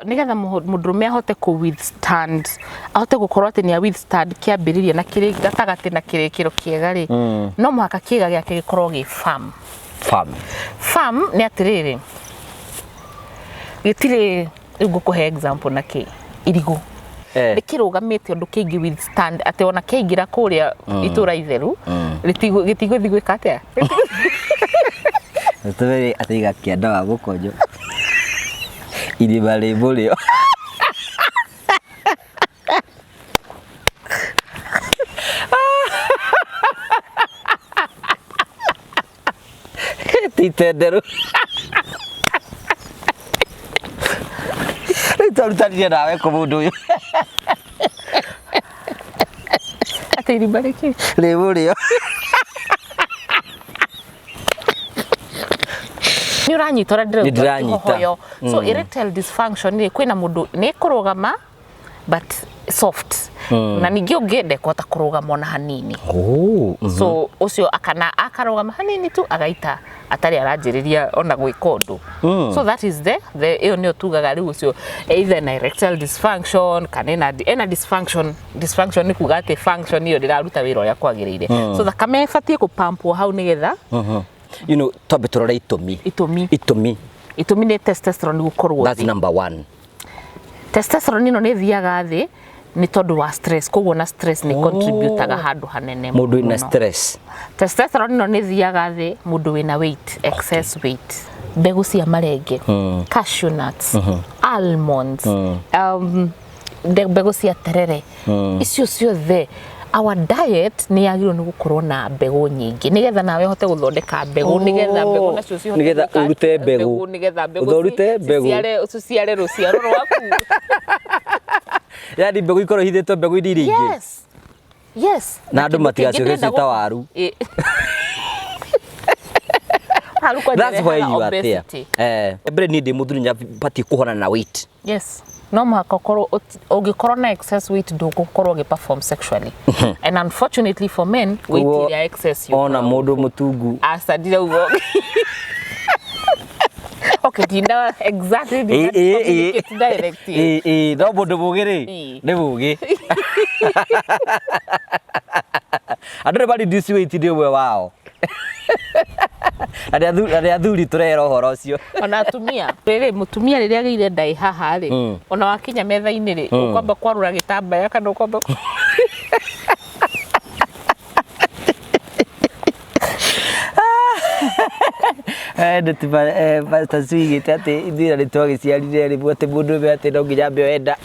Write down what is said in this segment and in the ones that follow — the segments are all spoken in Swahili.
nigetha mundurume ahote ku withstand ahote gukorwo ati ni withstand kiambiriria na kiri gatagati na kirikiro kiega ri no muhaka kiiga giake gikorwo gi firm ni atiriri gitire ngukuhe example na ki irigu rikirugamite undu kingi withstand ati ona kingira kuria itura itheru gitigothi gwika atia Muthuri atiga kianda wa gukonyo iri bale bulio titenderu Ritarutaria nawe ku mundu uyu ati iri bale ki le bulio ni uranyitora ndiro so erectile dysfunction ni kwina mundu ni kurugama but soft na ningi ungende kota kurugama na hanini so ucio akana akarugama hanini tu agaita atari aranjiriria ona gwikondu so that is the iyo ni otugaga ri ucio either na erectile dysfunction kana ena dysfunction ni kugate function iyo ndiraruta wira uria kwagiriire so thakame ibatie kupampwo hau nigetha you know tobe turore itumi ni testosterone gukorwo that's number 1 testosterone ino ni thiaga thi ni tondu wa stress koguo na stress ni contributaga handu hanene mundu ina stress testosterone ino ni thiaga thi mundu wina weight excess weight mbegu cia marenge cashew nuts almonds mbegu cia terere icio ciothe our diet ni yagirwo ni gukorwo na mbegu nyingi nigetha nawe hote guthondeka mbegu nigetha mbegu nacio cihote nigetha urute mbegu nigetha mbegu urute mbegu ciare ruciaro rwaku yani mbegu ikorwo hithitwo mbegu iria ingi yes na andu matigacio cita waru that's why you are there every need muthuri nya pati kuhona na weight yes no muhaka korwo ungikorwo na excess weight ndugukorwo gi perform sexually and unfortunately for men weight is excess you ona mundu mutungu asadire ugo okay dinda exactly direct no mundu mugiri ni mugi andũ bali this weight ndio we wao Aria thuri turera horo ucio ona atumia riri mutumia riria agire ndai haha ri ona wakinya metha-ini ri ukwamba kwarura gitambaya kana ukwamba taswigite ati ithira ri twagiciarire ri bote mundu be ati no nginya mbe wenda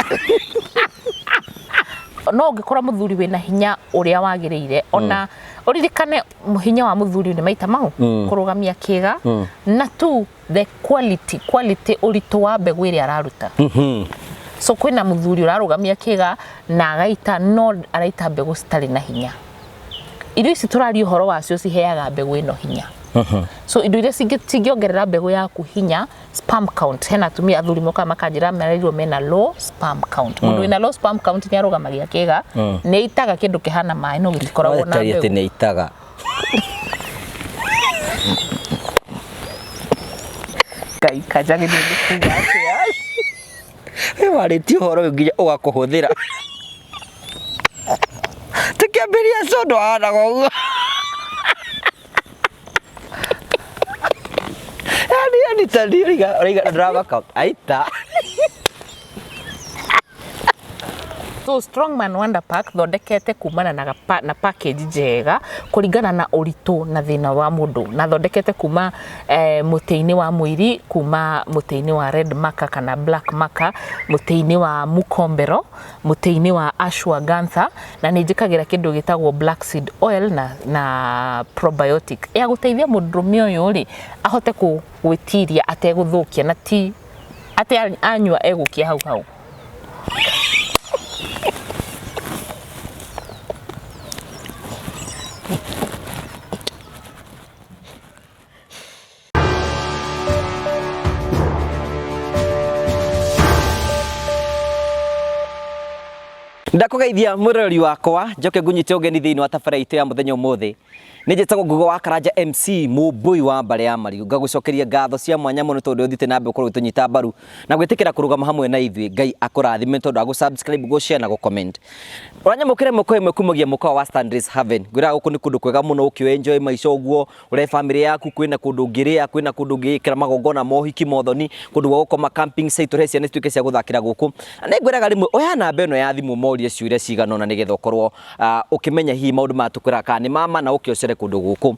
no ngikora muthuri wina hinya uria wagiriire ona uririkane hinya wa muthuri ni maita mau kurugamia kiiga na tu the quality uritu wa mbegu iria araruta so kwina muthuri urarugamia kiiga na agaita no araita mbegu citari na hinya irio ici turari uhoro wacio ciheaga mbegu ino hinya so indo iria cingiongerera mbegu yaku hinya sperm count hena atumia athuri moka makanjira mererirwo mena low sperm count mundu wina low sperm count ni arugamagia kiiga ni itaga kindu kihana mai no gikoragwo na mbegu ni itaga kai kajage ni kuga we wariti horo nginya ugakuhuthira tukiambiria sodo ana gogo yani tadi riga drama count aita so strongman wonder pack thondekete kumana na package njega kuringana na uritu na thina wa mundu na thondekete kuma muteini wa mwiri kuma muteini wa red marker kana black marker muteini wa mukombero muteini wa ashwagandha na nijikagira kindu gitagwo black seed oil na probiotic ya guteithia mundurume uyu ri ahote gwitiria ateguthukia na ti ate anywa egukia hau ndakugeithia murori wakwa njoke ngunyite ugeni thiini wa tabaraitu ya muthenya umuthi Nĩnjĩtagwo Ngugo wa Karanja MC mũmbui wa mbare ya Marigu. Ngagucokeria ngatho cia mwanya mũno tondũ ũthite na mbe ũkorwo ũtũnyita mbaru na gwĩtĩkĩra kũrũgama hamwe na ithuĩ. Ngai akũrathime tondũ agũ-subscribe, go-share na go-comment. Ũranyamũkĩre mũko ĩmwe kumagia mũko wa Standards Haven. Ngwĩra gũkũ nĩ kũndũ kwega mũno ũkĩenjoy maica ũguo, ũrĩ family yaku, kwĩna kũndũ ũngĩrĩa, kwĩna kũndũ ũngĩkĩra magongona mohiki mothoni, kũndũ gwa gũkoma camping site ũrĩa ciana cituĩke cia gũthakĩra gũkũ. Nĩ ngwĩraga rĩmwe oya namba ĩno ya thimũ morie ciũria cigana ũna nĩgetha ũkorwo ũkĩmenya hihi maũndũ matũkwĩra kana nĩ mama na ũkĩocere kũndũ gũkũ.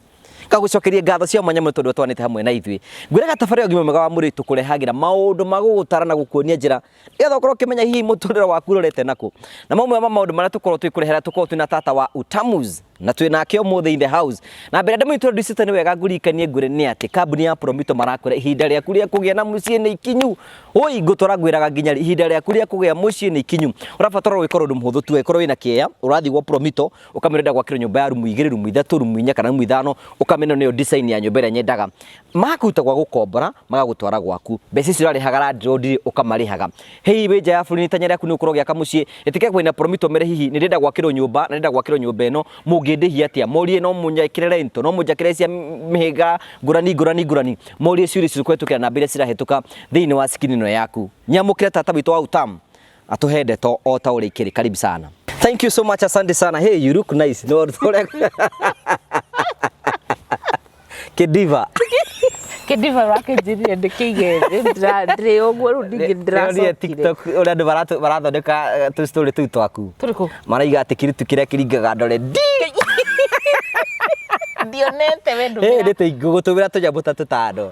Ngagucokeria ngatho cia mwanya mũno tondũ twanĩte hamwe na ithuĩ. Ngwĩraga tabarĩra ũgima mwega wa mwĩrĩ tũkũrehagĩra maũndũ magũgũtara na gũkuonia njĩra nĩgetha ũkorwo ũkĩmenya hihi mũtũrĩre waku ũrorete nakũ. Na mamwe ma maũndũ marĩa tũkorwo twĩkũrehera tũkorwo twĩna tata wa Utamuz na twĩnake ũmũthĩ in the house. Na mbere ndĩmũ introduce nĩ wega ngũririkanie ngwĩre nĩ atĩ kambuni ya Promito marakwĩra ihinda rĩaku rĩa kũgĩa na mũciĩ nĩ ikinyu. Oi ngũtwara ngwĩraga nginya ihinda rĩaku rĩa kũgĩa mũciĩ nĩ ikinyu. Ũrabatara gwĩkorwo ũndũ mũhũthũ tu, wĩkorwo wĩna kĩeya, ũrathiĩ gwa Promito ũkamĩrenda gwakĩrwo nyũmba ya rumu 2, rumu 3, rumu 4 kana rumu 5, ũkamenya nĩyo design ya nyũmba ĩrĩa nyendaga. Magakuta gwa gũkombora, magagũtwara gwaku. Mbeca icio ũrarĩhaga landlord ũkamarĩhaga. Hei wĩ nja ya bũrũri itanya rĩaku nĩ ũkorwo gĩaka mũciĩ, ĩtĩkĩra kwĩna Promito mere hihi nĩ ndĩrenda gwakĩrwo nyũmba, na ndĩrenda gwakĩrwo nyũmba ĩno, mũngĩndĩhia atĩa? Morie no mũnyakĩre rento, no mũnjakĩre cia mĩhĩnga ngũrani. Morie ciũria icio kũhetũkĩra namba iria cirahĩtũka thĩinĩ wa screen ĩno yaku. Nyamũkĩre tata witũ wa Utam atuhe ndeto o ta ũrĩa ikĩrĩ. Karibu sana. Thank you so much, asante sana. Hey, you look nice. No, Kediva. Kediva wake njĩrire ndĩkĩige ndĩ ũguo rĩu ndingĩ ndĩracokire. TikTok ũrĩa andũ marathondeka tũ story tũu twaku. Tũrĩkũ? Maraiga atĩ kiritu kĩrĩa kĩringaga ndore ndionete we ndũmĩra. Ndĩte ngũgũtũmĩra tũnyamũ ta tũtano.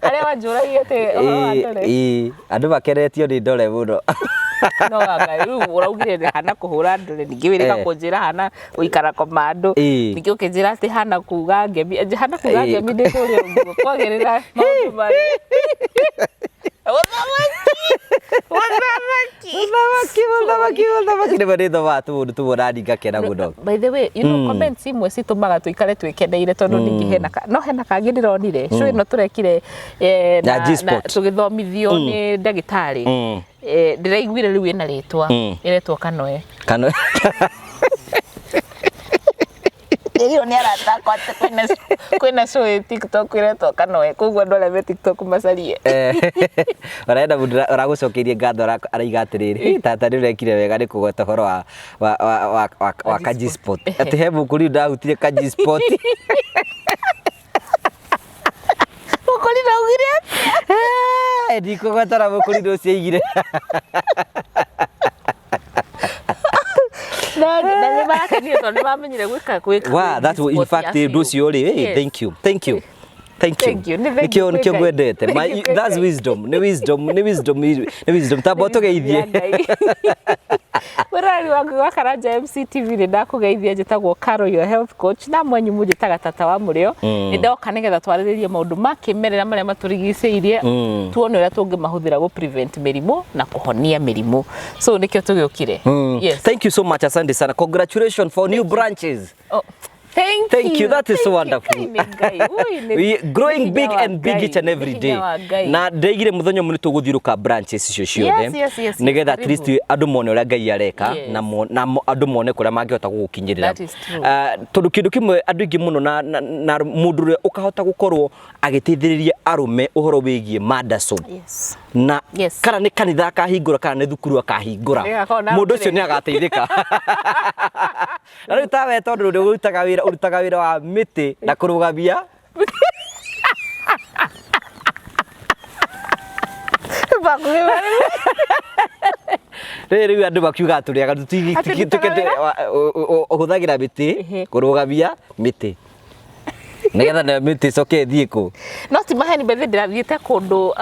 Arĩa wanjũragia atĩ ũhoro wa ndore. Andũ makenetio nĩ ndore mũno. No anga rĩu ũraugire hana kũhũra ndore, ningĩ wĩrĩga kũnjĩra hana gũikara komando, ningĩ ũkĩnjĩra atĩ hana kuga ngemi ndĩ kũrĩa ũguo kwagĩrĩra maũndũ marĩ. Mũthamaki nĩ marĩtho wa tũmũndũ tũmũrani ngakena mũno. By the way, you know, comments imwe citũmaga tũikare twĩkeneire tondũ ningĩ hena kangĩ ndĩronire show ĩno tũrekire na tũgĩthomithio nĩ ndagĩtarĩ. Ndĩraiguire rĩu ĩna rĩtwa ĩretwo Kanoe. Ndio ni arataka atĩ kwĩna show TikTok ĩretwo Kanoe, koguo andũ arĩa me TikTok macarie. Ũrenda mũndũ ũragũcokerie ngatho araiga atĩrĩrĩ, tata nĩ ũrekire wega nĩ kũgweta ũhoro wa Kaji Sport. Atĩ he mũkũri ndahutirie Kaji Sport. Mũkũri ndaugire atĩa? Ndikũgwetara mũkũri ũcio aigire. Na nĩmarakenire tondũ nĩmamenyire gwĩka. Wow, that's what in fact they do you only. Hey, thank you. Nikio ngwendete. That's wisdom. Nĩ wisdom. Tamba ũtũgeithie. Wĩrari wangu wa Karanja MCTV nĩ ndakũgeithia, njĩtagwo Caro your health coach, na mwenyu mũnjĩtaga tata wa mũrĩo. Nĩ ndoka nĩgetha twarĩrĩrie maũndũ ma kĩmerera marĩa matũrigicĩirie, tuone ũrĩa tũngĩmahũthĩra gũ prevent mĩrimũ na kũhonia mĩrimũ. So nĩkĩo tũgĩũkire. Yes. Thank you so much, asante sana. Congratulations for new branches. Oh. Thank you. That is so wonderful. We growing big and big each and every day. Na ndaigire mũthenya mũnene tũgũthiũrũka branches icio ciothe. Nĩgetha at least andũ mone ũrĩa Ngai areka na andũ mone kũrĩa mangĩhota gũgũkinyĩrĩra. Tondũ kĩndũ kĩmwe andũ aingĩ mũno na mũndũ ũrĩa ũkahota gũkorwo agĩteithĩrĩria arũme ũhoro wĩgiĩ mandaco. Na kana nĩ kanitha akahingũra kana nĩ thukuru akahingũra, mũndũ ũcio nĩ agateithĩka. Na rĩu tawe tondũ nĩ ũrutaga wĩra wa mĩtĩ na kũrũgamia. Rĩu andũ makiuga tũrĩaga ũhũthagĩra mĩtĩ kũrũgamia mĩtĩ nĩgetha na mĩtĩ coke thiĩ kũ. No ti maheni bethe ndĩrathiĩte kũndũ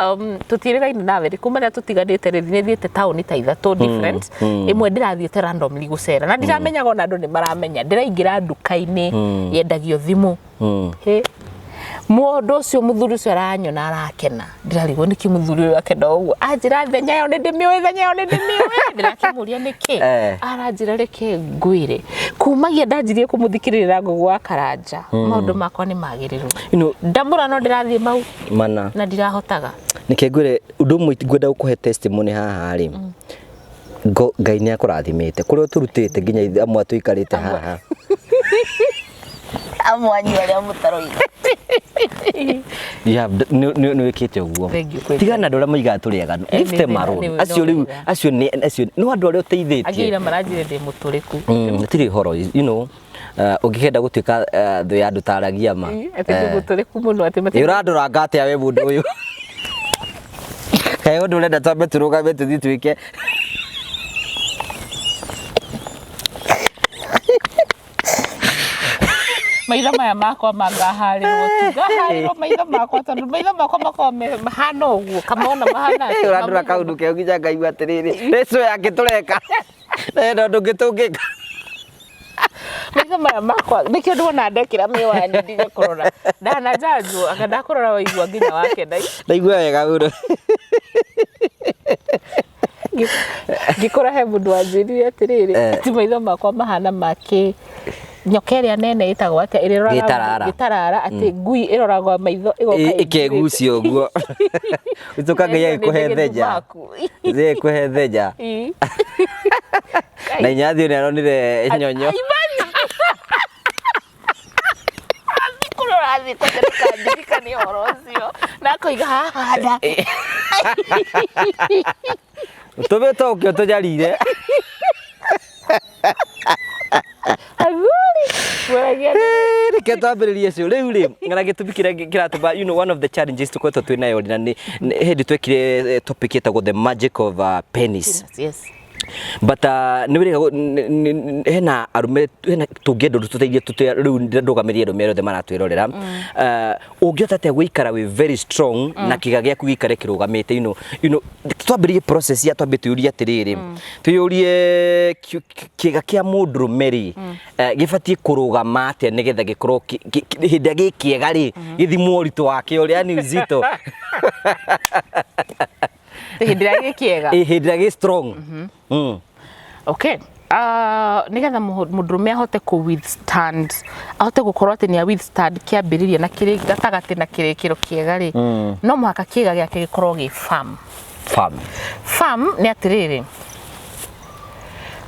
tũtiĩrĩgaine nawe rĩ, kuma rĩrĩa tũtiganĩte rĩ nĩ thiĩte taũni ta ithatũ different. Ĩmwe ndĩrathiĩte randomly gũcera na ndĩramenyaga ona andũ nĩ maramenya. Ndĩraingĩra nduka-inĩ yendagio thimũ. Mũndũ ũcio mũthuri ũcio aranyona arakena. Ndĩrarigwo nĩkĩ mũthuri ũyũ akena ũguo. Anjĩra thenya yo nĩ ndĩmĩũĩ. Ndĩrakĩmũria nĩkĩ. Aranjĩra reke ngwĩre. Kumagia ndanjirie kũmũthikĩrĩra Ngugo wa Karanja. Maũndũ makwa nĩ magĩrĩru. Ndamũra no ndĩrathiĩ mau mana na ndirahotaga. Nĩkĩ ngwĩre ũndũ ũmwe ngwenda gũkũhe testimony haha rĩ. Ngai nĩ akũrathimĩte. Kũrĩa tũrutĩte nginya amwe tũikarĩte haha. amwanyu aria mutaroiga ya ni wikite uguo tigana ndora maiga turiaga give them a roll acio no andu aria uteithitie agira maranjire ndi muturiku tiri horo you know ungikenda gutuika thu ya andu taragia ma ati muturiku muno ati mati uranduranga atia we mundu uyu kayo ndure nda tambe turugame tuthi twike maitha maya makwa mangaharirwo tugaharirwo maitha makwa tondu maitha makwa makome mahana uguo kamona mahana urandura kaundu keo nginya ngaigua atiriri reso yake tureka na ndungitungika maitha maya makwa nikio ndona ndekira miwani ndiga kurora ndana janjo akanda kurora waigua nginya wake ndaigua wega uro ngikora he mundu anjirire atiriri ati maitha makwa mahana make nyokeria nene itagwo atia iriroraga gitarara ati ngui iroragwa maitho igoka ikegucio uguo utoka ngai ikuhetheja ze kuhetheja na inyathi ni aronire nyonyo kurora thiko ndika ni orocio na koiga hahanda utobeto ukio tojarire reke twambiririe cio riu ri ngana gitubikira kiratuba you know one of the challenges tukwetwo twinayo na ni hindi twekire topic etagwo the magic of penis. Yes. But ni hena arume hena tungendo tuteithie tutia riu ndugamirie rumero de maratwirorera ungiota te gwikara we very strong na kiiga giaku gikare kirugamite you know twambirie process ya twambe tuyurie atiriri tuyurie kiiga kia mundu rumeri gibatie kurugama atia nigetha gikorwo hindi gikiega ri githimwo uritu wake uria ni uzito hindira gikiega hindira gi strong okay nigetha mundurume ahote ku withstand ahote gukorwo ati ni withstand kiambiriria na kiri gatagati na kirikiro kiega ri no muhaka kiiga giake gikorwo gi firm ni atiriri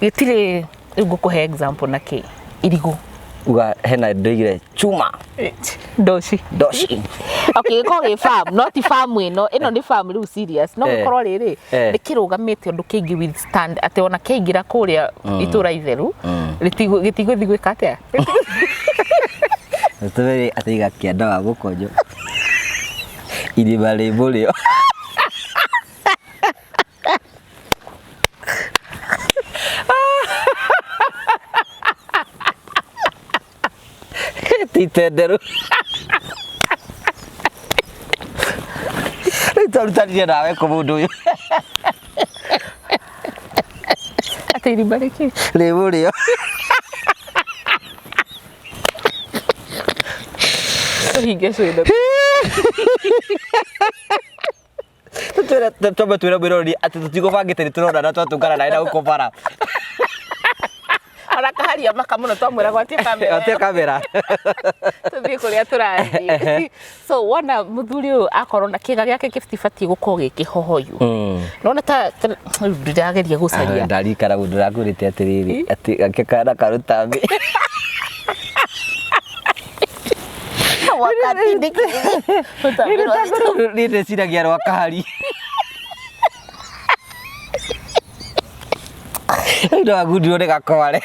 gitire ngukuhe example na ki irigu uga hena ndoigire chuma doshi okay ko ge farm not farm ino ni farm ru serious no gukoro riri ni kirugamite undu kingi withstand ati ona kingira kuria itura itheru gitigo thigwika atia tuveri atiga kienda wa gukonjo ili bale bolio titenderu itarutaria nawe ku mundu uyu atiri bariki leburio hinge sweda tutura birori ati tutigo bangite turona na twatungana nawe na ukobara arakaharia makamuno twamwira gwatie kamera tuthie kuria turathi so wona muthuri uyu akorwo na kiiga giake gifati gukorwo gikihohoyu nona ta ndirageria gucaria ndarikara ndirakurite atiriri ati gake kana karutambi wakati ndiki ni ciragia rwa kahari ndo agudio ne gakware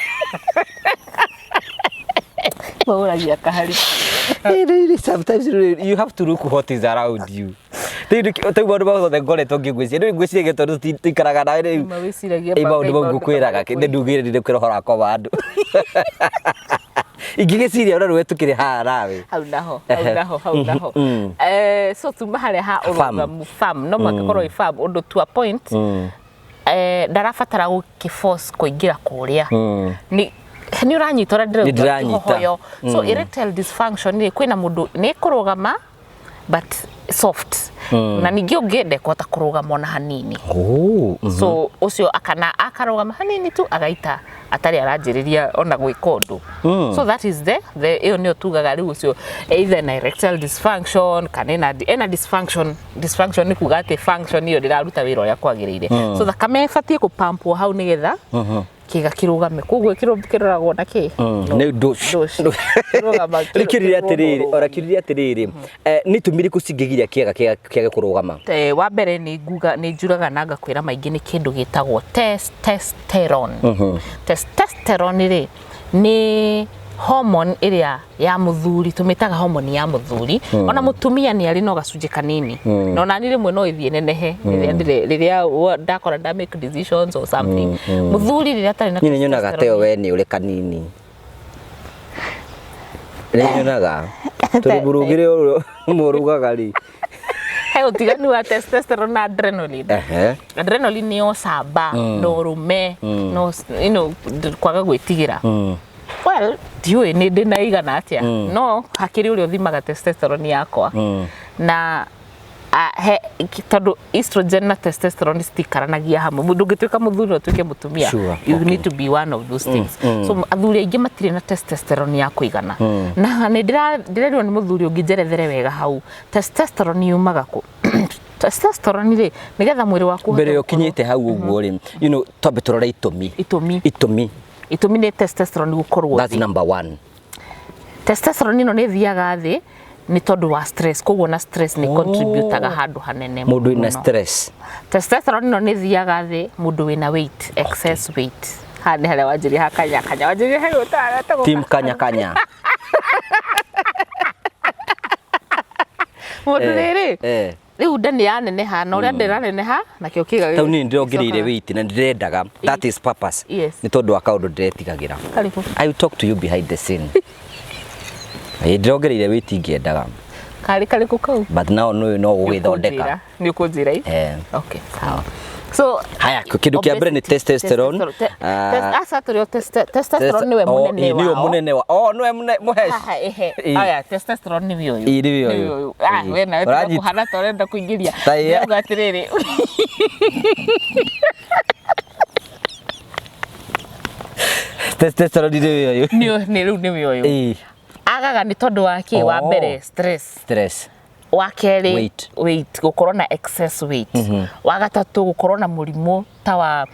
mauragia kahari sometimes you have to look what is around you tai bodo ba the gole to ngigwisi ndo ngwisi ge tondu tikaraga nawe ri mawiciragia ba ndo ngukwiraga kinde ndugire ndi kwira hora kwa bandu igigiciria ora rwe tukire harawe hau naho so tumahare ha urugamu farm no makakorwo farm undu to a point ndarabatara gukiforce kuingira kuria ni uranyitora ndirahoyo so erectile dysfunction ni kwina mundu ni kurugama but soft na ningi ungende kwata kurugama ona hanini so ucio akana akarugama hanini tu agaita atari aranjiriria ona gwikondu so that is the iyo ni otugaga riu ucio either na erectile dysfunction kana ena dysfunction ni kuga ati function iyo ndiraruta wira uria kwagiriire so thakame ibatie kupampwo hau nigetha kiiga kirugame koguo kiroragwo na ki nä ndå atiriri nä tumiriku cingägiria kiaga kiage kå rugama wa mbere nä njuraga na ngakwĩra maingĩ nĩ kĩndũ gĩtagwo testosterone testosterone rĩ nĩ hormone ĩrĩa ya muthuri tumitaga hormone ya muthuri ona mutumia ni ari no gacunjĩ kanini no nani rimwe no ithie nenehe riria ndakora nda make decisions or something muthuri riria tari na ni nyonaga teo we ni uri kanini ni nyonaga turi burugire murugaga ri he utiganu wa testosterone na adrenaline adrenaline ni osamba no rume no kwaga gwitigira well diwe ni ndina igana atia no hakiri uri uthimaga testosterone yakwa na tondu estrogen na testosterone stikaranagia hamwe mundu ngituika muthuri utuike mutumia you need to be one of those things so athuri aingi matire na testosterone ya kuigana na ni ndirerirwo ni muthuri ungijerethere wega hau testosterone yumaga ku testosterone ri nigetha mwiri waku mbere ukinyite hau uguo ri tobe turore itumi ni testosterone gukorwo that's number 1 testosterone no ni thiaga thi ni tondu wa stress koguo na stress ni contributaga handu hanene mundu ina stress testosterone no ni thiaga thi mundu wina weight excess weight hani hale wajiri hakanya wajiri he utara ta team kanya mundu riri riu ndani ya neneha na uria ndiraneneha na kio kiga tau ni ndirongiriire weight na ndirendaga that is purpose ni tondu wa kaundu ndiretigagira I will talk to you behind the scene ndirongiriire weight ngiendaga kari kukau but now no gwithondeka ni kunjira okay sawa so haya kindu kia mbere ni testosterone testosterone niwe munene wa niwe muhesh haya testosterone ni uyu we na wewe kuhana torenda kuingiria ugatiriri testosterone ni uyu agaga ni tondu wa ki wa mbere stress wa keri weight gukorwo na excess weight wa gatatu gukorwo na murimu ta wa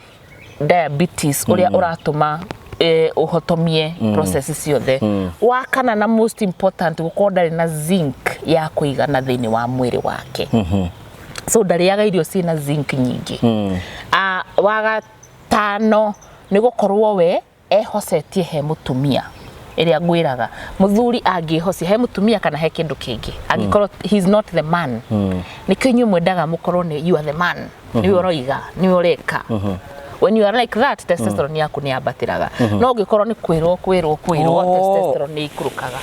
diabetes uria uratuma uhotomie processes ciothe wa kana na most important gukorwo ndari na zinc ya kuigana thiini wa mwiri wake so ndariaga irio cina zinc nyingi wa gatano ni gukorwo we ehocetie he mutumia iria ngwiraga muthuri angihocia he mutumia kana he kindu kingi angikorwo he's not the man nikyo inyu mwendaga mukorwo ni you are the man niwe uroiga niwe ureka when you are like that testosterone yaku ni ambatiraga no ungikorwo ni kwirwo testosterone ni ikurukaga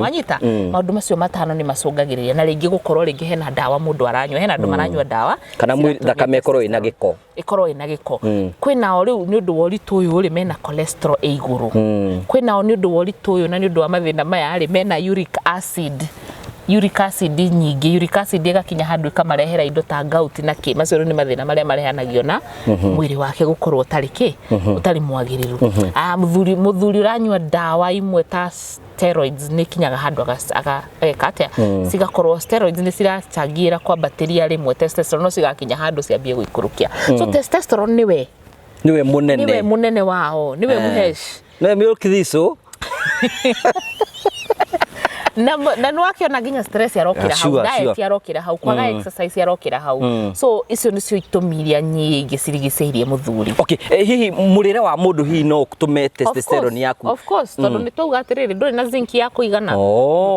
wanyita maundu macio matano ni macungagiriria na ringi gukorwo ringi hena dawa mundu aranywa hena andu maranywa dawa kana thakame ikorwo ina giko kwina riu ni undu woritu uyu uri mena cholesterol e iguru kwina ni undu woritu uyu na ni undu wa mathina maya ari mena uric acid nyingi uric acid igakinya handu ikamarehera indo ta gout na ki macio ni mathina maria marehanagio na mwiri wake gukorwo utari mwagiriru muthuri uranywa dawa imwe ta steroids ni kinyaga handu agakatia cigakorwo steroids ni cirachangira kwa bacteria rimwe testosterone no cigakinya handu ciambie guikurukia so testosterone niwe munene wao niwe muhesh niwe milk thiso na nwakiona nginya stress yarokira hau diet yarokira hau kwaga exercise yarokira hau so icio nicio itumiria nyingi cirigiceirie muthuri okay hihi murire wa mundu hihi no tume testosterone yaku of course tondu ni tuga atiriri nduri na zinc ya kuigana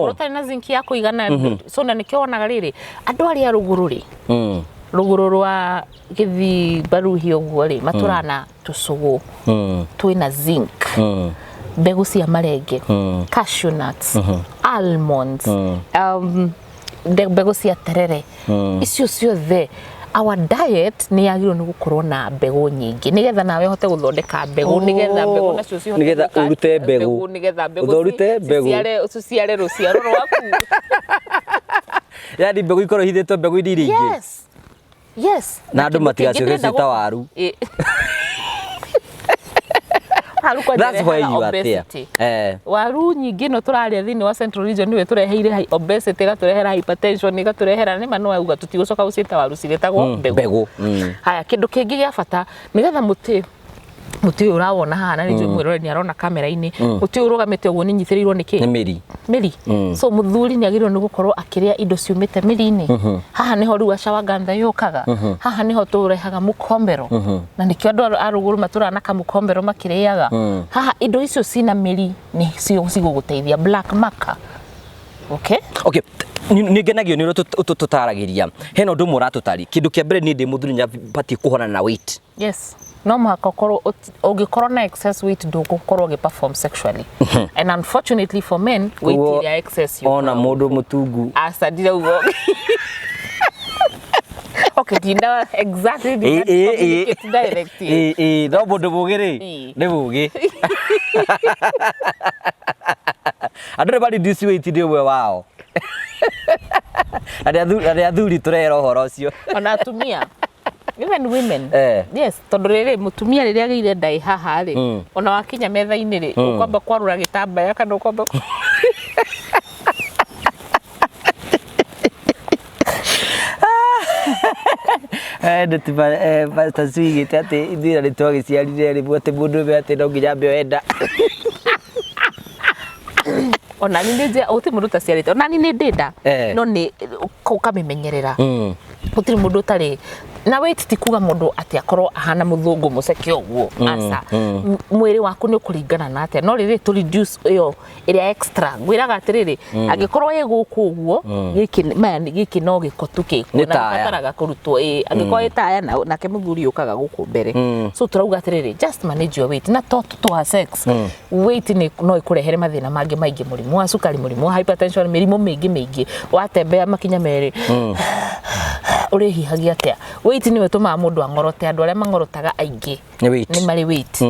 protei na zinc ya kuigana so na nikio onaga riri andu aria ruguru ri ruguru rwa githi baruhi uguo ri maturana tucugu twina zinc mbegu cia marenge cashew nuts almonds mbegu cia terere icio ciothe our diet ni yagirwo ni gukorwo na mbegu nyingi nigetha nawe hote guthondeka mbegu nigetha mbegu nacio cihote nigetha urute mbegu nigetha mbegu urute mbegu ciare ruciaro rwaku yani mbegu ikorwo hithitwo mbegu iria ingi yes na andu matigacio ta waru that's why you are there waru nyingi no turaria thini wa central region niwe tureheire obesity ga turehera hypertension ga turehera ni mano auga tutigucoka ucita waru ciretagwo mbegu haya kindu kingi gia bata nigetha muti muti urawona hana ni mwirore ni arona kamera-ini muti urugamite uguo ni nyithirirwo niki ni miri so muthuri ni agirwo ni gukorwo akiria indo ciumite miri-ini haha niho riu ashawagandha yukaga haha niho turehaga mukombero na nikio andu aruguru maturana kamukombero makiriaga haha indo icio cina miri ni cio ciguguteithia black marker okay ningenagio ni tutaragiria hena undu muratutari kindu kia mbere ni ndi muthuri nya pati kuhona na weight yes no makokoro ugikorwo na excess weight ndugukorwo perform sexually and unfortunately for men weight is excess ona mundu mutungu asadire ugo okay dinda exactly direct no mundu mugiri ni mugi andu bali this weight ndi we wao aria athuri turera uhoro ucio ona atumia even women yes tondu riri mutumia riria ageire ndai haha ri ona wakinya metha-ini ri ukwamba kwarura gitambaya kana ukwamba tasuigite ati ithira ni twagiciarire ri ati mundu be ati no nginya mbe wenda ona ni nje uti mundu taciarite ona ni ndida no ni ukamimenyerera utiri mundu utari na weight ti kuga mundu ati akorwo ahana muthungu muceke uguo asa mwiri waku ni kuringana na atia no riri to reduce iyo area extra gwiraga atiriri agikorwo ye guku uguo giki no gikotuke kuna bataraga kurutwo agikorwo itaya na ke muthuri ukaga guku mbere so turauga atiriri just manage your weight na to sex weight ni no ikurehere mathina mangi maingi murimu wa sukari murimu wa hypertension mirimu mingi watembea makinya meri urihihagia atia weight ni wetuma mundu angorote andu aria mangorotaga aingi ni mari weight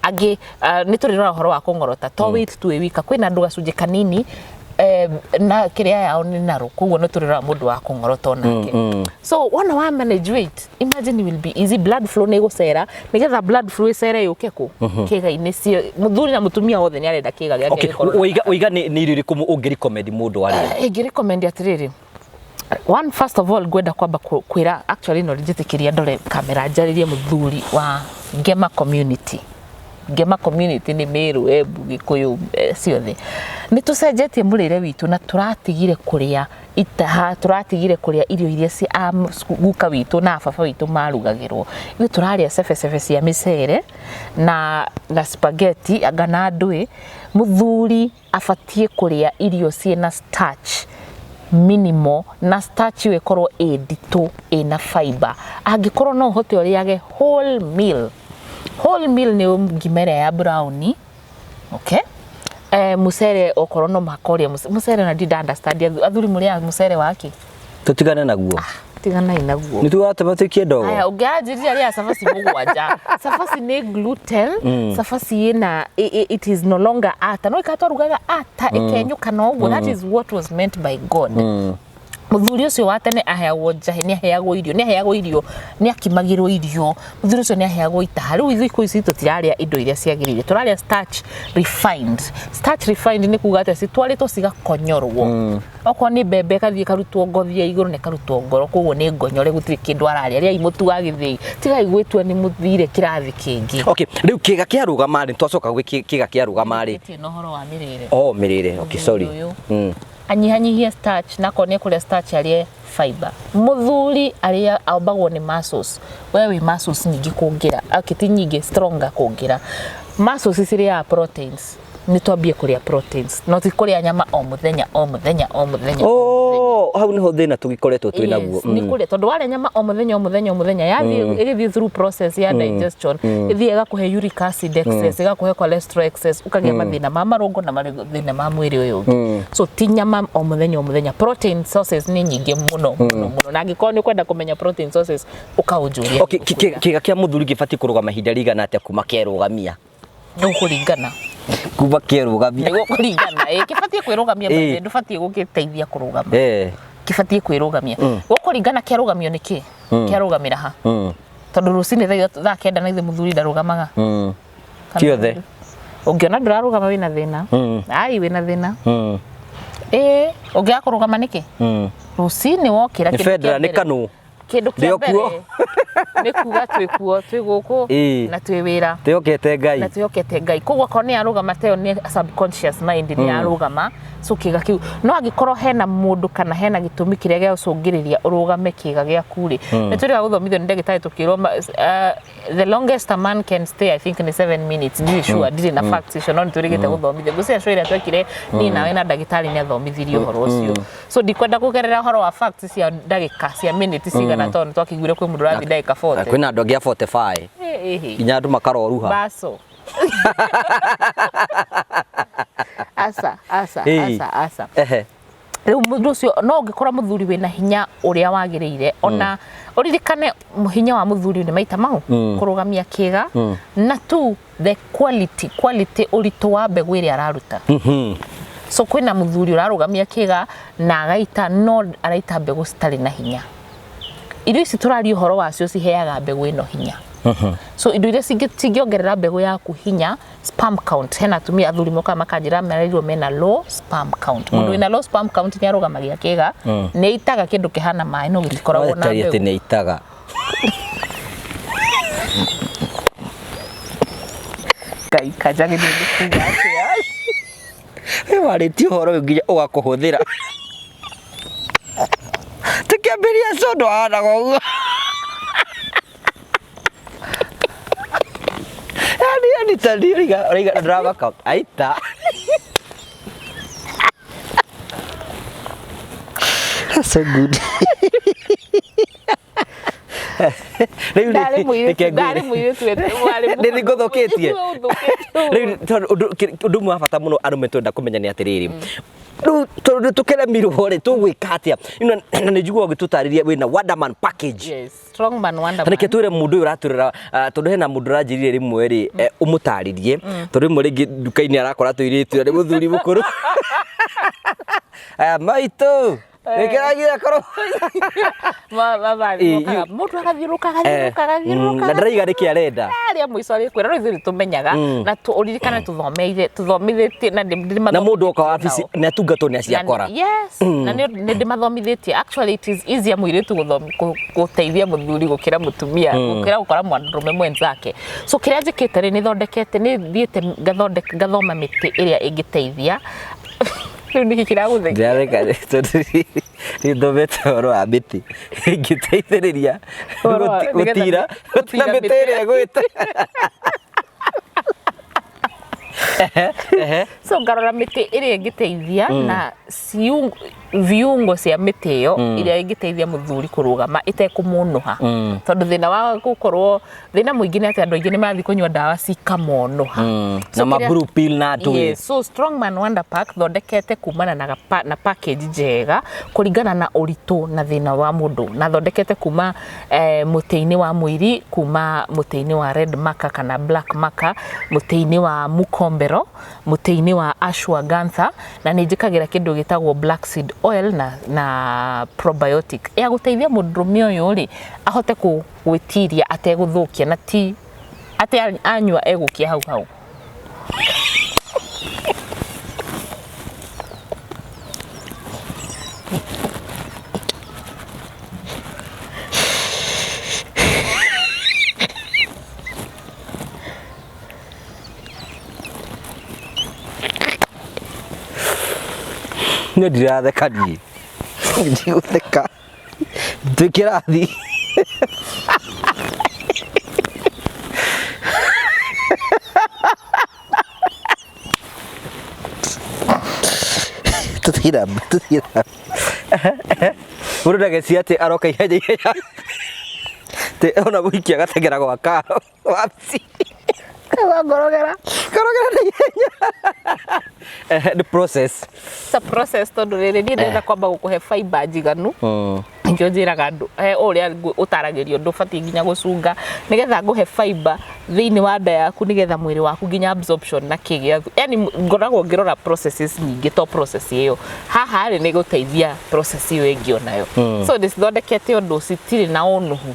agi ni turirora horo wa kungorota to weight tu wika kwina andu gacunje kanini na kiria yao ni naru koguo ni turirora mundu wa kungorota onake so wana wa manage weight imagine will be easy blood flow ni gucera nigetha blood flow icere yuke ku kiga-ini cio muthuri na mutumia wothe ni arenda kiga giake oiga ni iriku ungirecommend mundu ari ingirecommend atiriri one first of all gwenda kwamba kwira actually no njitikiria ndore kamera njaririe muthuri wa Ngema community ni Meru Embu Gikuyu ciothe ni tucenjetie murire witu na turatigire kuria itaha turatigire kuria irio iria ci guka witu na baba witu marugagirwo iwe turaria cebe cia micere na spaghetti agana ndui muthuri afatie kuria irio ciena starch minimal na starch wekorwo editu ina fiber angikorwo no hote oriage whole meal ni ngimere ya brownie okay musere okorwo no makoria musere na did understand athuri muri ya musere wake tutigane naguo tigana inaguo ni tuwate batikie ndogo aya ungajiria ria safasi mugwanja safasi ni gluten safasi ina it is no longer ata no ikatwarugaga ata ikenyuka no uguo that is what was meant by God muthuri ucio watene aheagwo njahi ni aheagwo irio ni akimagirwo irio muthuri ucio ni aheagwo itaha riu ithiku ici tutiraria indo iria ciagirire turaria starch refined ni kuga ati citwaritwo cigakonyorwo okwo ni mbembe kathie karutwo ngothi ya iguru ne karutwo ngoro koguo ni ngonyore gutiri kindu araria ria imutu wa githii tigai gwitwa ni muthire kirathi kingi okay riu kiga kia rugamari twacoka gwi kiga kia rugamari ti no horo wa mirire mirire okay sorry anyihanyihia starch na kone kuria starch arie fiber muthuri aria aubagwo ni muscles wewe muscles nyingi kuongira akiti nyingi stronger kuongira muscles ciria proteins ni twambie kuria proteins no ti kuria nyama o muthenya hau niho thina tugikoretwo twi naguo ni kuria tondu wale nyama o muthenya yathi igithii through process ya digestion ithiega kuhe uric acid excess igakuhe cholesterol excess ukagia mathina ma marungu na mathina ma mwiri uyu so ti nyama o muthenya protein sources ni nyingi muno na ngikoni ni kwenda kumenya protein sources ukaunjuria okay kiga kia muthuri gifati kurugama hinda rigana atia kuma kerugamia no kuringana kuba kerugamia niguo kuringana kifatie kwirugamia mbere ndufatie gukiteithia kurugama kifatie kwirugamia gukuringana kiarugamio niki kiarugamira ha tondu rucini thaa kenda na ithe muthuri ndarugamaga kiothe ungiona ndurarugama wina thina ai wina thina ungia kurugama niki rucini wokira kindu fedra ni kanu kindu kia mbere ni kuga twikuo twiguku na twewira twihokete Ngai na twihokete Ngai koguo ko ni arugama teo ni subconscious mind ni arugama so kiiga kiu no angikorwo hena mundu kana hena gitumi kiria gia ucungiriria urugame kiiga giaku ri ni turiga guthomithio ni ndagitari tukirwo the longest a man can stay I think ni 7 minutes ni sure did na facts icio no turigite guthomithio gucia show iria twekire ni nawe na ndagitari ni athomithirio horo ucio so ndikwenda kugerera horo wa facts cia ndagika cia minutes cigana tondu twakiguire kwi mundu rathi ndagika 40 kwina andu angia 45 inya andu makaroruha baso asa riu mundu ucio no ungikora muthuri wina hinya uria wagiriire ona uririkane hinya wa muthuri ni maita mau kurugamia kiiga na tu the quality urito wa mbegu iria araruta so kwina muthuri urarugamia kiiga na agaita no araita mbegu citari na hinya irio ici turario horo wacio ciheaga mbegu ino hinya so indo iria cingiongerera mbegu yaku hinya sperm count hena tumia athuri moka makanjira mererirwo mena low sperm count mundu wina low sperm count ni arugamagia kiiga ni itaga kindu kihana mai no gikoragwo na mbegu ni itaga kai kajage ni kuga warĩtie ũhoro nginya ũgakũhũthĩra tũkĩambĩria sodo hanaga ũguo yani tariga drama count aita so good Ndari mwiri twete ni ngothoketie undu mwa bata muno arume twenda kumenya ni atiriri tukere miruho ri tugwika atia na ni njigua gitutariria wina Wonderman package yes strong man Wonderman nike twire mundu uyu raturira tondu hena mundu ranjirire rimwe ri umutaririe tondu rimwe ringi duka-ini arakora tuiritu ri muthuri mukuru maito Nikiragira koro mundu agathiuruka na ndariga riki arenda aria muico ari kwira rwithu tumenyaga na uririkane tuthomithitie na mundu oka wabici ni atungatwo ni aciakora yes na ni ndimathomithitie actually it is easier mwiritu guteithia muthuri gukira mutumia gukira gukora mwandurume mwenzake so kiria njikite ri ni thondekete ni thiete gathoma miti iria ingiteithia riu niki kiraguthe ndareka ni thomete horo wa miti ingiteithiriria gutira miti iria gwite so ngarora miti iria ingiteithia na viungo cia miti iyo iria ingiteithia muthuri kurugama itekumunuha tondu thina wa gukorwo thina muingi ni ati andu aingi ni mathi kunywa dawa cikamonuha na blue pill na tu yes so strong man wonder pack thondekete kumana na package njega kuringana na urito na thina wa mundu na thondekete kuma muteini wa mwiri kuma muteini wa red marker kana black marker muteini wa mukombero muteini wa ashwagandha na nijikagira kindu gitagwo black seed oil na probiotic ya guteithia mundurume uyu ri ahote gwitiria ateguthukia na ti ate anywa egukia hau ndiratheka ni ndigutheka ndikirathi tutira urudage ciate aroka ihenya te ona buikia gategera gwa karo wapsi gorogera the process it's a process tondu riri ni ndenda kwamba gukuhe fiber njiganu ngio njiraga andu uria utaragirio ndubati nginya gucunga nigetha nguhe fiber thiini wa nda yaku nigetha mwiri waku nginya absorption na kigia yani ngoragwo ngirora processes nyingi to process iyo haha ri ni guteithia process iyo ingi onayo so this thondekete undu citiri na unuhu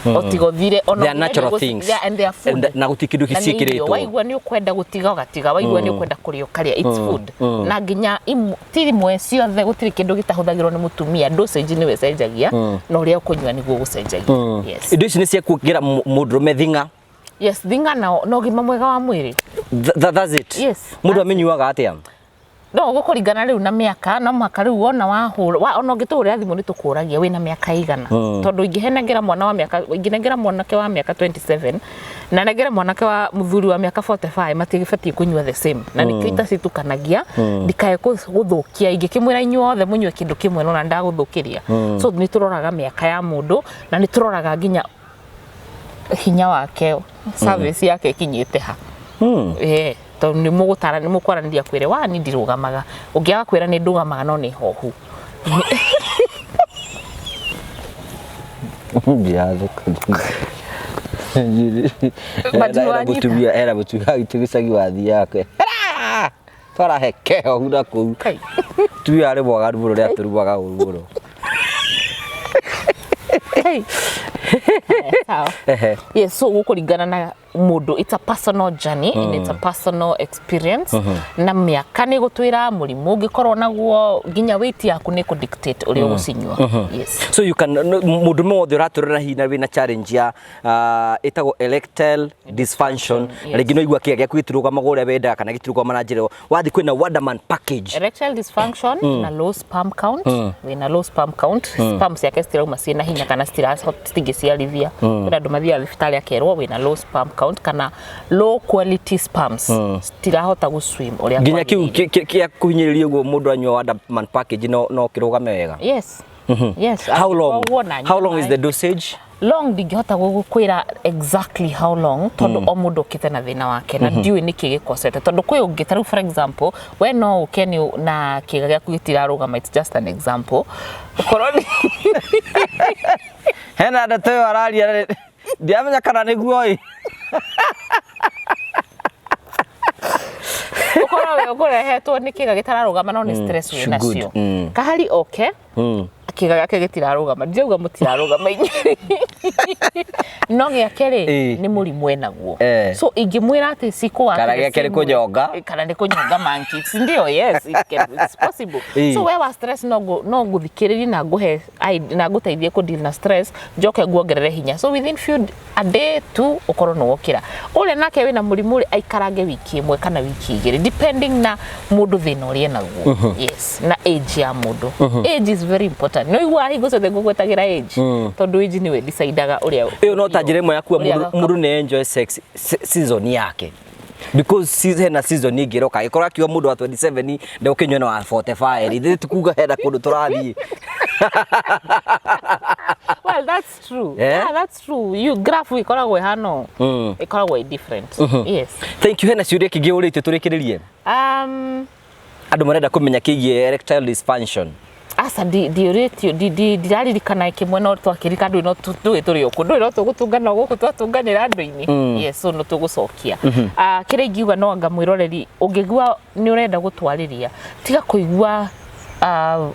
otigothire they are natural things and they are food na gutikindu gicikiritwo waigua ni ukwenda gutiga ugatiga waigua ni ukwenda kuria ukaria it's food na nginya timwe ciothe gutiri kindu gitahuthagirwo ni mutumia dosage ni wecenjagia na uria ukunywa niguo gucenjagia yes indo ici ni cia kugira mundurume thinga yes thinga na ugima mwega wa mwiri that's it yes mundu amenyuaga atia no gukuringana riu na miaka no mwaka riu wona ona ngituria thimu ni tukuragia wina miaka igana tondu ingihenengera mwana wa miaka inginengera mwanake wa miaka 27 na negera mwanake wa muthuri wa miaka 45 matigifati kunywa the same na nikita citukanagia ndikae guthukia ingikimwira inyuothe munywe kindu kimwe no na ndaguthukiria so ni turoraga miaka ya mundu na ni turoraga nginya hinya wake service yake kinyite ha to ni mugutara ni mukwaranĩria kwire wa ni ndirugamaga ungiaga kwira ni ndugamaga no ni hohu biazo era butuga itigicagi wathi yake twara hekeo guda ku tu yare bwaga ruburo ria turubaga uruburo yes so gukuringana na mundu it's a personal journey and it's a personal experience na miaka ni gutwira murimu ungikorwo naguo nginya weight yaku ni ku dictate uria gucinywa yes so you can mundu mothe uraturira hina wina challenge ya itago erectile dysfunction rigi no igua kiaga kwitiruga uria wenda kana gitiruga manajiro wathi kwina Wonderman package erectile dysfunction na low sperm count wina low sperm count sperm ciake citirauma ciina hinya kana citigiciarithia kuna andu mathia thibitari akerwo wina low sperm count kana low quality sperms citirahota guswim uria nginya kiu kuhinyiriria uguo mundu anywa Wonderman package no kirugame wega yes yes how long is the dosage long ndingihota gukwira exactly how long tondu o mundu kite na thina wake na ndiwe niki gikosete tondu kwi ungitaru for example we no ukeni na kiiga giaku gitirarugama it's just an example ukoroni hena ndatoyo araria ndiamenya kana niguo ii ukora ukurehetwo ni kiiga gitararugama no ni stress we nacio kahari okay kiiga giake gitirarugama ndiuga mutirarugama no giake ri ni murimu enaguo so ingimwira ati sikwa kana giake ri kunyonga kana ni kunyonga monkeys ndio yes it's possible so we wa stress no guthikiriri na nguhe na guteithie ku deal na stress njoke nguongerere hinya so within a day two ukorwo no gukira ule nake wina murimu aikarange wiki imwe kana wiki igiri depending na mundu thina uri enaguo yes na age ya mundu age is very important no igwa higo so thego gwetagira age tondu age ni we decidaga uria iyo no tajire mo yakuwa mundu ne enjoy sex season yake because hena season igiroka ikora kiwa mundu wa 27 ndio kinywa na wa 45 ithe tukuga heda kundu turathi well that's true yeah that's true you graph ikoragwo hano ikoragwo different yes thank you hena ciuria kingi urite turikiririe andu marenda kumenya kigie erectile dysfunction asa diraririkana kimwe no twakirika ndu no turi okundu no tugutungana guku twatunganira andu-ini yes so no tugucokia kire ingiuga no anga mwiroreri ungigua ni urenda gutwariria tiga kuigua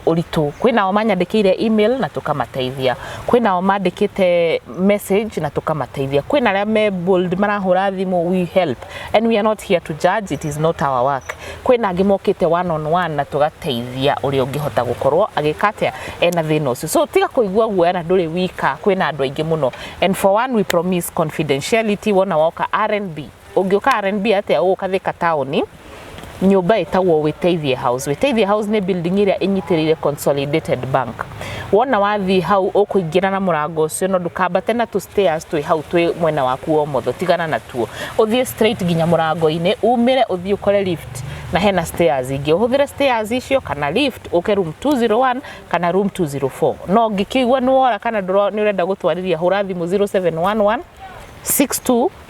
uritu kwinao manyandikire email na tukamateithia kwinao mandikite message na tukamateithia kwina aria me bold marahura thimu we help and we are not here to judge it is not our work kwina angi mokite one on one na tugateithia uria ungihota gukorwo agikatia ena thina ucio so tiga kuigua guoya na nduri wika kwina andu aingi muno and for one we promise confidentiality wona woka R&B ungioka R&B atia ukathika taoni nyumba itagwo Witeithie House. Witeithie House ni building iria inyitirire Consolidated Bank. Wona wathi hau ukuingira na murango ucio no ndukambate na tu stairs twi hau twi mwena waku o motho tigana na tuo. Uthie straight ginya murango-ini umire uthie ukore lift na hena stairs ingi uhuthire stairs icio kana lift uke room 201 kana room 204. No ngikigwa ni wora kana ni urenda gutwariria hura thimu 0711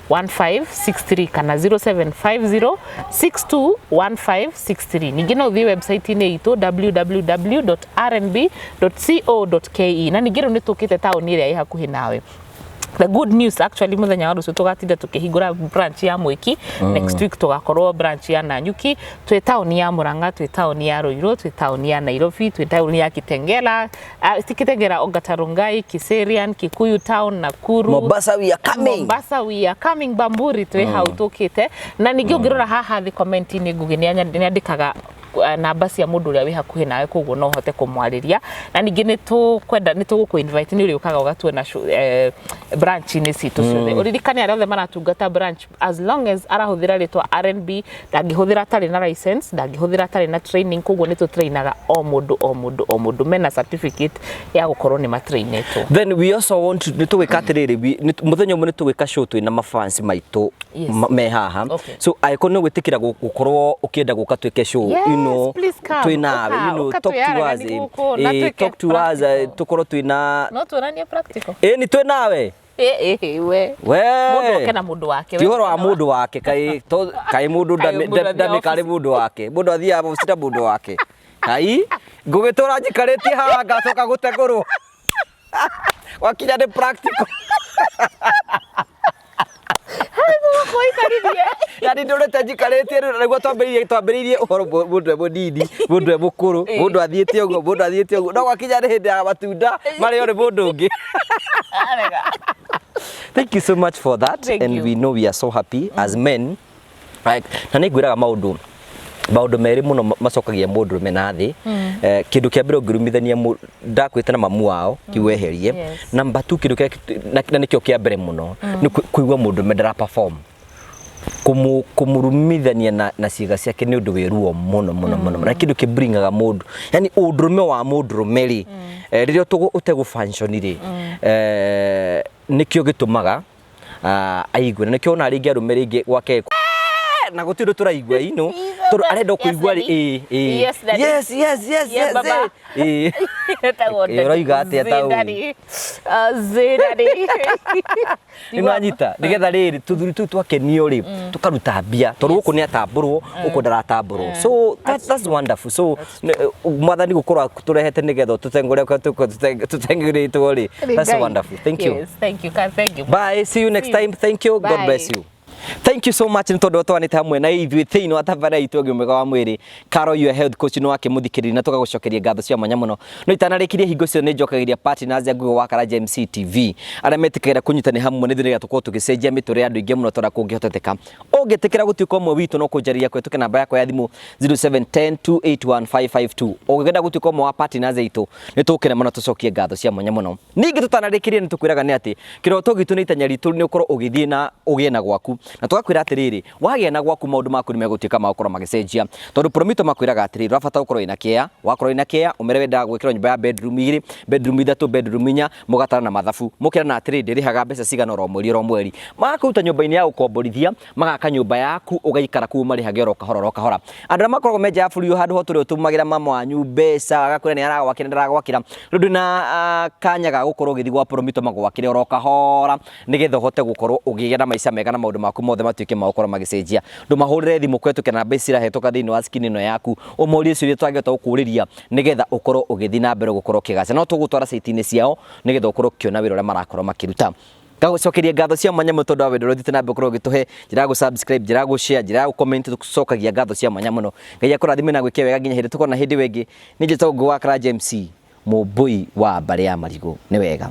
621563 kana 0750621563 ningi no thi website ini itu www.rnb.co.ke na ningi ni tukite taoni iria i hakuhi nawe the good news actually muthenya wa rucio tugatinda tukihingura branch ya Mwiki next week tugakorwo branch ya Nanyuki twi town ya Murang'a twi town ya Ruiru twi town ya Nairobi twi town ya Kitengela Ongatarungai Kiserian Kikuyu town Nakuru Mombasa we are coming Bamburi twi hau tukite na ningi ungirora haha the comment ni ngugi ni andikaga namba cia mundu uria wi hakuhi nawe koguo no hote kumwariria na ningi ni tuguku invite ni uri ukaga ugatue na branch ni citu ciothe uririkane aria othe maratungata branch as long as arahuthira ritwa RNB ndangihuthira tari na license ndangihuthira tari na training koguo ni tu trainaga o mundu mena certificate ya gukorwo ni matrainetwo. Then we also want to tuwikatiriri muthenya umwe ni tuwika show twina mafans maitu me haha so aikone gwitikira gukorwo ukienda guka twike show twina talk to us tukorwo twina no tuonanie practical ni twinawe we mundu kana mundu wake ti horo wa mundu wake kai mundu ndamikari mundu wake mundu athia abo cita mundu wake kai ngugitura njikaritie haha ngacoka gutegurwo wakinya ni practical yani ndorete njikaritie niguo twambiririe uhoro mundu munini mundu mukuru mundu athiite uguo no gwakinya ni hindi ya matunda mari ori mundu ungi. Thank you so much for that. We know we are so happy as men. Like na nigwiraga maundu meri muno macokagia mundu mena thi kindu kia mbere ngirumithania ndakwite na mamu wao kiweherie number 2 kindu kia na nikio kia mbere muno ni kuigwa mundu mendera perform kumurumithania na ciiga ciake ni undu wiruo muno na kindu kibringaga mundu yani undurume wa mundu meri riria utegu function ri nikio gitumaga aigwe nikio na ringi arume ringi gwake na gutiru turaigwa ino arenda kuigwa ri yes roiga atia tau zedari nimanyita nigetha riri tuthuri tu twakenio ri tukaruta mbia tondu guku ni atamburwo uko ndaratamburwo so that's wonderful so mwathani gukorwa turehete nigetha tutengure kwa tutengiritwo ri that's wonderful. Thank you. Yes, thank you. Bye, see you next time. Thank you. God bless you. Thank you so much ni tondu twanite hamwe na ithuĩ thiini wa tabara itu ugima wa mwiri Carol your health coach no wake muthikiriri na tugagucokeria ngatho cia mwanya muno no itanarikirie hingo cio ni njokagiria partners ya ngugo wa Karaja MC TV aria metikira kunyitani hamwe ni thiriga tukorwo tugicenjia mitore andu ingi muno tora kungihoteteka ungitikira gutuika umwe witu no kunjaria kwetuke namba yako ya thimu 0710281552 ungenda gutuika umwe wa partners itu ni tukire muno tucokie ngatho cia mwanya muno ningi tutanarikirie ni tukwiraga ni ati kiroto gitu ni itanya ritu ni ukorwo ugithie na ugie na gwaku na tugakwira atiriri wagia na gwaku maundu maku ni megutika makoro magicenjia tondu promito makwiraga atiriri rafata ukorwo ina kia wakorwo ina kia umerewe nda gwikira nyumba ya bedroom 2 bedroom 3 bedroom 4 mugatara na mathafu mukira na atiriri ndirihaga mbeca cigana ro mweri makaruta nyumba-ini ya ukomborithia magaka nyumba yaku ugaikara ku marihage ro kahora andu makorwo meja buriu handu ho turi utumagira mama wanyu mbeca agakwira ni aragwakira ndaragwakira rundu na kanyaga gukorwo githi gwa promito magwakire ro kahora nigetha hote gukorwo ugigia na maica mega na maundu maku mothe matuike magokora magicenjia ndumahurire thimu kwetuke na mbeca irahetũka thiini wa skin ino yaku umurie ciuria twageta ukuriria nigetha ukorwo ugithi na mbere gukorwo kigaca no tugutwara site-ini ciao nigetha ukorwo kiona wira uria marakorwo makiruta gagucokeria ngatho cia mwanya muno tondu wa wendo ruthite na mbere ukorwo gituhe njira gu subscribe njira gu share njira gu comment tucokagia ngatho cia mwanya muno ngai akurathime na gwikia wega nginya hindi tukona hindi wengi ni njito ngugo wa Karaja MC mubui wa mbare ya marigo ni wega.